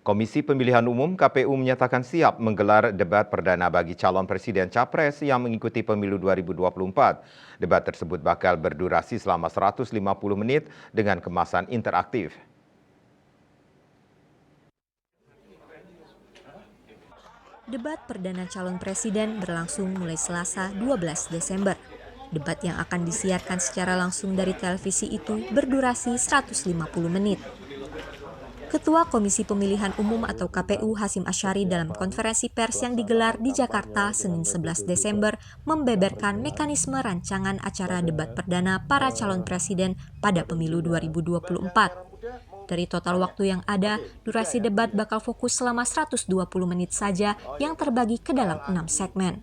Komisi Pemilihan Umum (KPU) menyatakan siap menggelar debat perdana bagi calon presiden capres yang mengikuti pemilu 2024. Debat tersebut bakal berdurasi selama 150 menit dengan kemasan interaktif. Debat perdana calon presiden berlangsung mulai Selasa 12 Desember. Debat yang akan disiarkan secara langsung dari televisi itu berdurasi 150 menit. Ketua Komisi Pemilihan Umum atau KPU Hasyim Asyari dalam konferensi pers yang digelar di Jakarta Senin 11 Desember membeberkan mekanisme rancangan acara debat perdana para calon presiden pada pemilu 2024. Dari total waktu yang ada, durasi debat bakal fokus selama 120 menit saja yang terbagi ke dalam 6 segmen.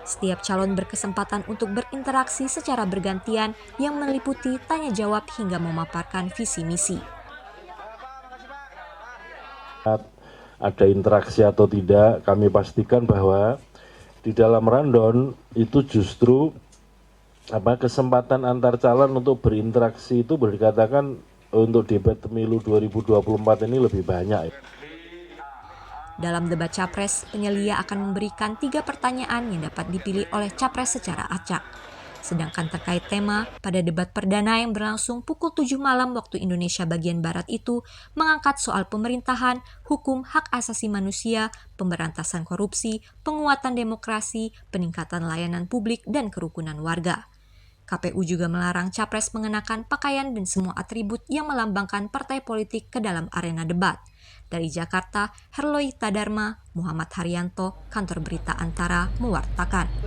Setiap calon berkesempatan untuk berinteraksi secara bergantian yang meliputi tanya jawab hingga memaparkan visi misi. Ada interaksi atau tidak, kami pastikan bahwa di dalam rundown itu justru kesempatan antar calon untuk berinteraksi itu boleh dikatakan untuk debat pemilu 2024 ini lebih banyak. Dalam debat capres, penyelia akan memberikan 3 pertanyaan yang dapat dipilih oleh capres secara acak. Sedangkan terkait tema, pada debat perdana yang berlangsung pukul 7 malam waktu Indonesia bagian Barat itu mengangkat soal pemerintahan, hukum hak asasi manusia, pemberantasan korupsi, penguatan demokrasi, peningkatan layanan publik, dan kerukunan warga. KPU juga melarang capres mengenakan pakaian dan semua atribut yang melambangkan partai politik ke dalam arena debat. Dari Jakarta, Herloy Tadarma, Muhammad Haryanto, Kantor Berita Antara, mewartakan.